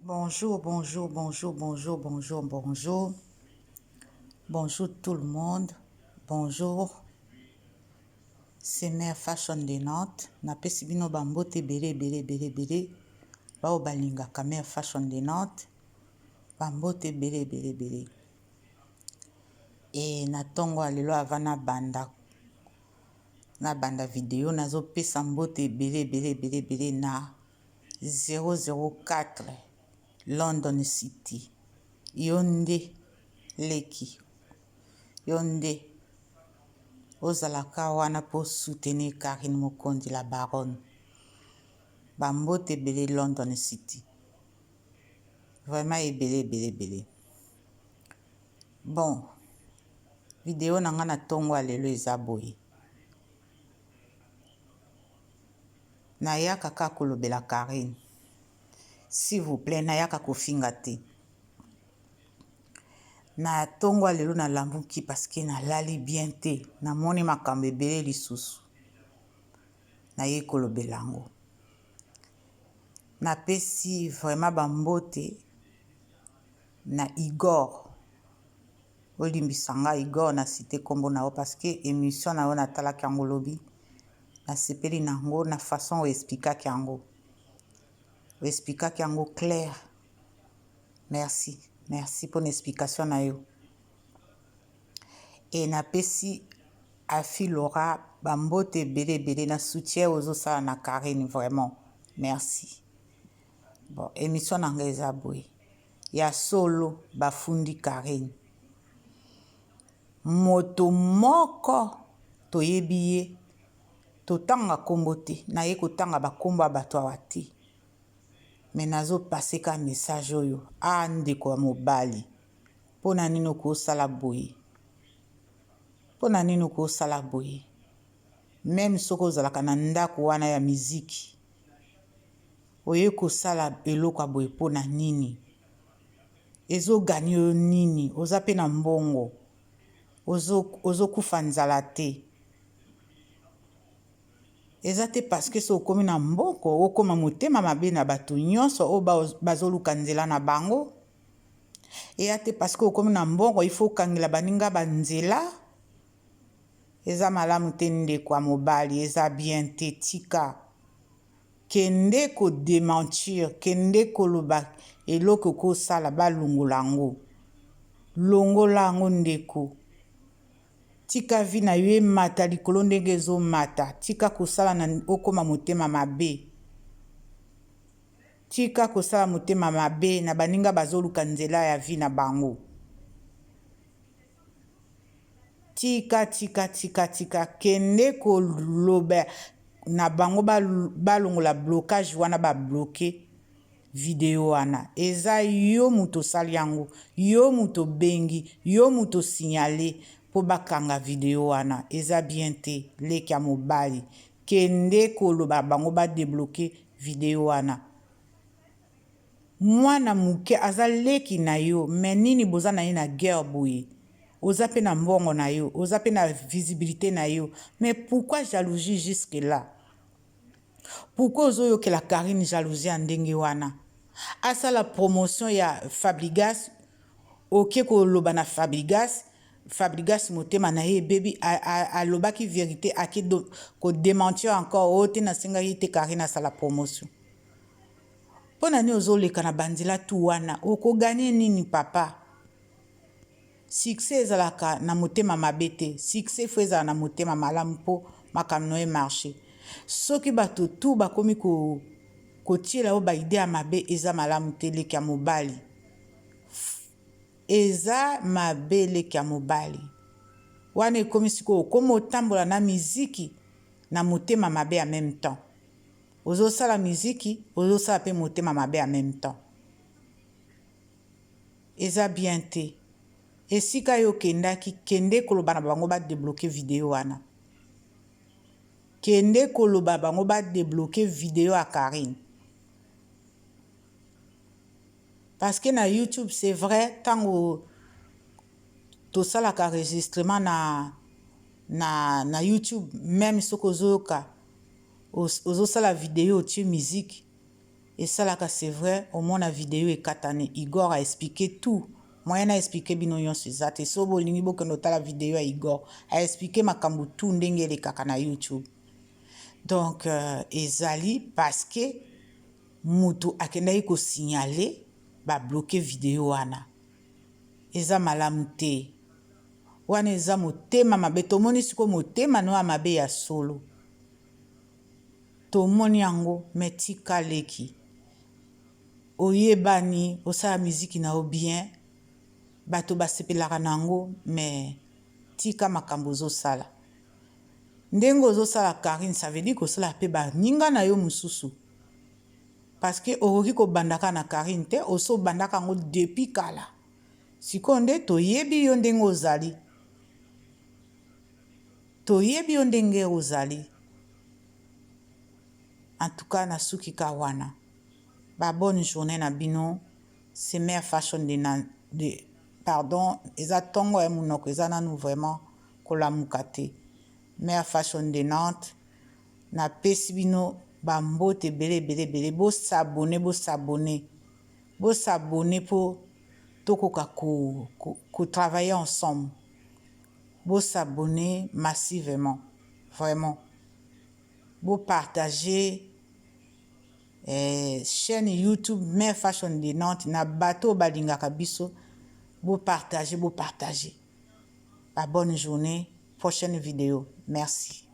Bonjour, bonjour, bonjour, bonjour, bonjour, bonjour. Bonjour tout le monde. Bonjour. C'est Mère Fashion de Nantes. Napesi bino bambote bele. Bao balingaka Mère Fashion de Nantes. Bambote bele. Et na tongo alelo avana banda. Na banda video nazo pesa mbote bele na 004 London City. Yonde leki. Yonde ozalaka wana po soutenir Karine Mokondi la baronne. Bambote bele London City. Vraiment ebele. Bon, vidéo nanga na tongo alelo eza boye. Nayaka kaka kolobela Karine. S'il vous plaît, nayaka kofinga te. Na tongo alelo na lambuki parce que na lali bien te. Na moni makambo ebele lisusu. Na ye kolobela ngo. Na pesi vraiment bambote na Igor. Olimbisanga Igor na cité kombo na o parce que émission na o na talaki yango lobi. Na sepeli nango na façon o expliquaki yango. O expliquaki yango clair. Merci pour l'explication na yo. Et na pesi Afi Laura bambote bele na soutien ozo sala na Karine vraiment. Merci. Bon, émission nanga eza boye. Ya solo bafundi Karine. Moto moko toyebi ye totanga kombo te na ye kotanga bakombo ya bato awa te. Me nazo pase ka message oyo ndeko ya mobali. Pona nini okosala boye? Pona nini okosala boye? Même soko ozalaka na ndako wana ya miziki. Oye kosala eloko ya boye pona nini? Ezo gagner yo nini? Oza pe na mbongo. Ozo kufa nzala te. Eza te parce que so okomi na mboko okoma motema mabe na bato nyonso o bazoluka nzela na bango. Eza te parce que okomi na mbongo il faut kangela baninga banzela. Eza malamu te ndeko ya mobali, eza bien te tika. Kende ko démentir, kende koloba eloko kosala balongola ngo. Longola ngo ndeko. Tika vi na yo mata likolo ndenge ezo mata. Tika kosala na okoma motema mabe. Tika kosala motema mabe na baninga bazoluka nzela ya vi na bango. Tika. Kende koloba na bango balongola blocage wana ba bloqué video wana. Eza yo muto sali yango. Yo muto bengi. Yo muto signalé. Po bakanga video wana. Eza bien te. Leki ya mobali. Kende koloba bango ba débloqué video wana. Mwana muke aza leki na yo. Menini boza na ye na guerre boye. Oza pe na mbongo na yo. Oza pe na visibilité na yo. Mais pourquoi jalousie jusque là? Pourquoi ozo ke la Karine jalousie en ndenge wana? Asa la promotion ya Fabrigas. Ok koloba na Fabrigas. Fabrigas motema na ye baby a lobaki vérité ake ko démentir encore ote na singa yite Karine asa la promotion. Pona ni ozoleka na bandila tu wana oko gagner nini papa? Succès ezalaka na motema mabete, succès fo ezala na motema malamu po makamno e marché. Soki bato tu bakomi ko tiela o ba idea mabe eza malamu te leki ya mobali. Eza mabe leki ya mobali. Wana ekomi siko komo otambola na miziki na motema mabe en même temps. Ozo sala miziki, ozo sala pe motema mabe en même temps. Eza bien te. Esika yo kende koloba na bango ba débloquer vidéo wana. Kende koloba bango ba débloquer vidéo à Karine. Parce que na YouTube c'est vrai tango to sala ka enregistrement na YouTube même soko zoka ozo sala vidéo tu musique Et ça là, c'est vrai, au moins la vidéo est katane. Igor a expliqué tout. Moi, il a expliqué binoyon sur ça. Et so bolingi bo kenota la vidéo à Igor. A expliqué ma kambu tout ndenge le kakana YouTube. Donc, ezali parce que mutu akendaki ko signaler ba bloquer vidéo wana. Eza malamu te. Wana eza motema mabe tomoni siko motema no amabe ya solo. Tomoni yango metika leki. Oyebani osala miziki na o bien bato basepelaka nango mais tika makambo ozosala. Ndengo ozosala Karine, ça veut dire que osala pe ba ninga na yo mususu. Parce que okoki ko bandaka na Karine te oso bandaka ngo depuis kala. Sikonde toyebi yo ndenge ozali. Toyebi yo ndenge ozali. En tout cas na suki kawana. Ba bonne journée na bino. C'est Mère Fashion pardon, eza tongo e munoko eza nanu vraiment kola mukate. Mère Fashion de Nantes na pesi bino ba mbote bele bo s'abonner pour tokoka ko travailler ensemble. Bo s'abonner massivement, vraiment. Bo partager chaîne YouTube Mère Fashion de Nantes na bateau balingaka biso. Vous partagez. Bonne journée. Prochaine vidéo. Merci.